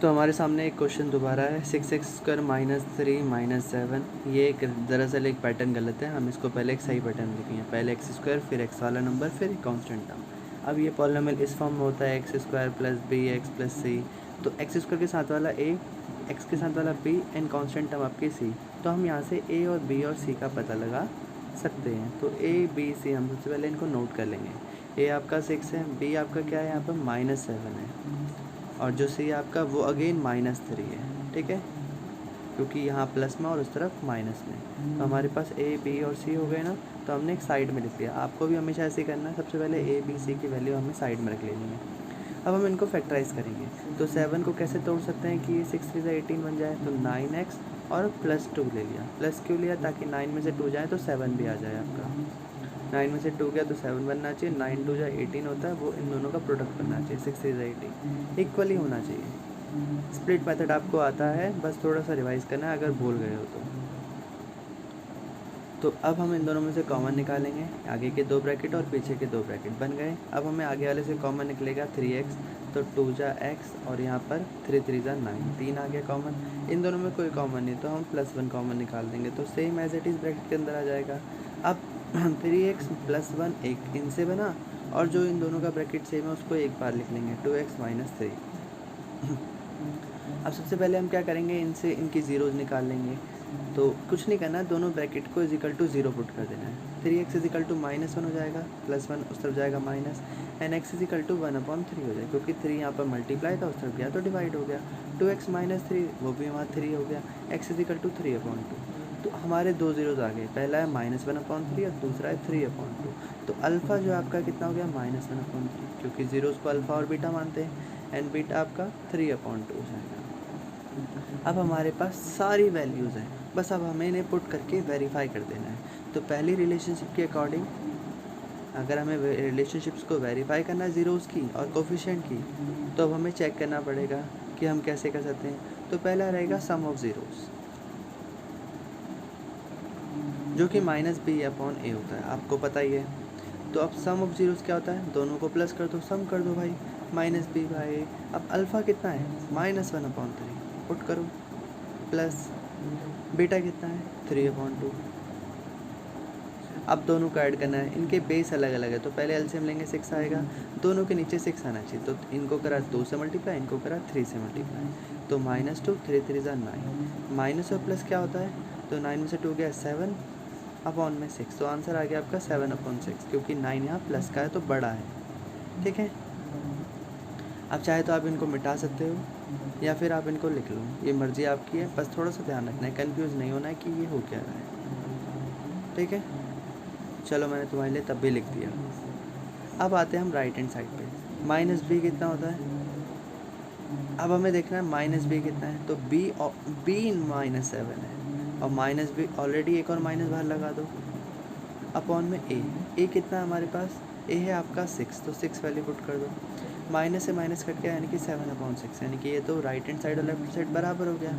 तो हमारे सामने एक क्वेश्चन दोबारा है, 6x² -3 -7। ये एक दरअसल एक पैटर्न गलत है, हम इसको पहले एक सही पैटर्न लिखेंगे, पहले x² फिर x वाला नंबर फिर एक कांस्टेंट टर्म। अब ये पॉलिनोमियल इस फॉर्म में होता है x² + bx + c। तो x² के साथ वाला a, x के साथ वाला b एंड कांस्टेंट टर्म आपकी c। तो हम यहाँ से a और b और c का पता लगा सकते हैं। तो a b c हम सबसे पहले इनको नोट कर लेंगे। a आपका 6 है, b आपका क्या है यहाँ पर -7 है, और जो सी आपका वो अगेन -3 है, ठीक है, क्योंकि यहाँ प्लस में और उस तरफ माइनस में। तो हमारे पास ए बी और सी हो गए ना, तो हमने एक साइड में लिख लिया। आपको भी हमेशा ऐसे करना है, सबसे पहले ए बी सी की वैल्यू हमें साइड में रख लेनी है। अब हम इनको फैक्टराइज करेंगे। तो 7 को कैसे तोड़ सकते हैं कि ये 6 3 18 बन जाए। तो 9x और +2 ले लिया। प्लस क्यों लिया? ताकि 9 में से 2 जाए तो 7 भी आ जाए आपका। 9 में से 2 गया तो 7 बनना चाहिए, 9 2 18 होता है, वो इन दोनों का प्रोडक्ट बनना चाहिए, 6 3 18 इक्वली होना चाहिए। स्प्लिट मेथड आपको आता है, बस थोड़ा सा रिवाइज करना है अगर भूल गए हो तो अब हम इन दोनों में से कॉमन निकालेंगे। आगे के 2 ब्रैकेट और पीछे के 2 ब्रैकेट बन गए। अब हमें आगे वाले से कॉमन निकलेगा 3x, तो 2 जा x और यहाँ पर 3 3 जा 9, 3 आ गया कॉमन। इन दोनों में कोई कॉमन नहीं, तो हम +1 कॉमन निकाल देंगे, तो same as it is bracket के अंदर आ जाएगा। अब 3x + 1 एक इनसे बना, और जो इन दोनों का ब्रैकेट सेम है उसको एक बार लिख लेंगे, 2x - 3। अब सबसे पहले हम क्या करेंगे, इनसे इनकी ज़ीरोज़ निकाल लेंगे। तो कुछ नहीं करना है, दोनों ब्रैकेट को = 0 पुट कर देना है। 3x = -1 हो जाएगा, +1 उस तरफ जाएगा माइनस, एंड x = 1/3 हो जाएगा, क्योंकि 3 यहाँ पर मल्टीप्लाई था, उस तरफ गया तो डिवाइड हो गया। 2x - 3 वो भी वहाँ 3 हो गया, x = 3/2। तो हमारे 2 ज़ीरोज़ आ गए, पहला है -1/3 और दूसरा है 3/2। तो अल्फ़ा जो आपका कितना हो गया, -1/3, क्योंकि ज़ीरोज़ को अल्फ़ा और बीटा मानते हैं, एंड बीटा आपका 3/2 हो जाएगा। अब हमारे पास सारी वैल्यूज़ हैं, बस अब हमें इन्हें पुट करके वेरीफाई कर देना है। तो पहली रिलेशनशिप के अकॉर्डिंग अगर हमें रिलेशनशिप्स को वेरीफाई करना है ज़ीरोज़ की और कोफिशिएंट की, तो अब हमें चेक करना पड़ेगा कि हम कैसे कर सकते हैं। तो पहला रहेगा सम ऑफ ज़ीरोज़, जो कि -b/a होता है, आपको पता ही है। तो अब सम ऑफ ज़ीरोज़ क्या होता है, दोनों को प्लस कर दो, सम कर दो भाई, -b/a। अब अल्फ़ा कितना है, -1/3, पुट करो, प्लस बीटा कितना है, 3/2। अब दोनों को ऐड करना है, इनके बेस अलग अलग है, तो पहले एलसीएम लेंगे, 6 आएगा, दोनों के नीचे 6 आना चाहिए। तो इनको करा 2 से मल्टीप्लाई, इनको करा 3 से मल्टीप्लाई, तो -2 3 3 जा 9, माइनस और प्लस क्या होता है, तो 9 में से 2 गया 7/6, तो आंसर आ गया आपका 7/6, क्योंकि 9 यहाँ प्लस का है तो बड़ा है, ठीक है। अब चाहे तो आप इनको मिटा सकते हो या फिर आप इनको लिख लो, ये मर्ज़ी आपकी है, बस थोड़ा सा ध्यान रखना है, कन्फ्यूज़ नहीं होना है कि ये हो क्या रहा है, ठीक है। चलो मैंने तुम्हारे लिए तब भी लिख दिया। अब आते हैं हम राइट हैंड साइड पे, -b कितना होता है। अब हमें देखना है -b कितना है, तो b -7 है, और -b ऑलरेडी एक और माइनस बाहर लगा दो, अपॉन में a कितना है हमारे पास, a है आपका 6, तो 6 वैल्यू पुट कर दो, माइनस से माइनस कट गया, यानी कि 7/6, यानी कि ये तो राइट हैंड साइड और लेफ्ट साइड बराबर हो गया।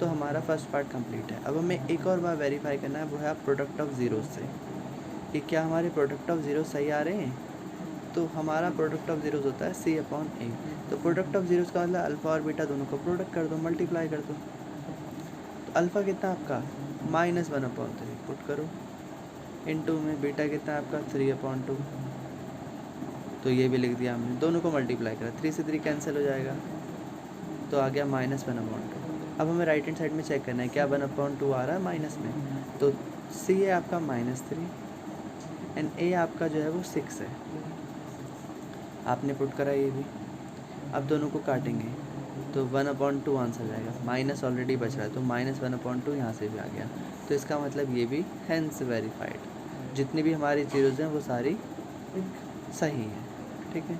तो हमारा फर्स्ट पार्ट कंप्लीट है। अब हमें एक और बार वेरीफाई करना है, वो है प्रोडक्ट ऑफ ज़ीरोज़ से, कि क्या हमारे प्रोडक्ट ऑफ ज़ीरो सही आ रहे हैं। तो हमारा प्रोडक्ट ऑफ ज़ीरोज़ होता है c/a। तो प्रोडक्ट ऑफ ज़ीरोज़ का मतलब अल्फ़ा और बीटा दोनों को प्रोडक्ट कर दो, मल्टीप्लाई कर दो। तो अल्फ़ा कितना आपका -1/3, पुट करो, इनटू में बीटा कितना है आपका 3/2, तो ये भी लिख दिया हमने, दोनों को मल्टीप्लाई करा, 3 से 3 कैंसिल हो जाएगा, तो आ गया -1/2। अब हमें राइट हैंड साइड में चेक करना है क्या 1/2 आ रहा है माइनस में, तो c है आपका -3 एंड a आपका जो है वो 6 है, आपने पुट करा ये भी। अब दोनों को काटेंगे तो 1/2 आंसर जाएगा, माइनस ऑलरेडी बच रहा है, तो -1/2 यहाँ से भी आ गया। तो इसका मतलब ये भी हैंस वेरीफाइड, जितनी भी हमारी ज़ीरोज़ हैं वो सारी सही हैं, ठीक है।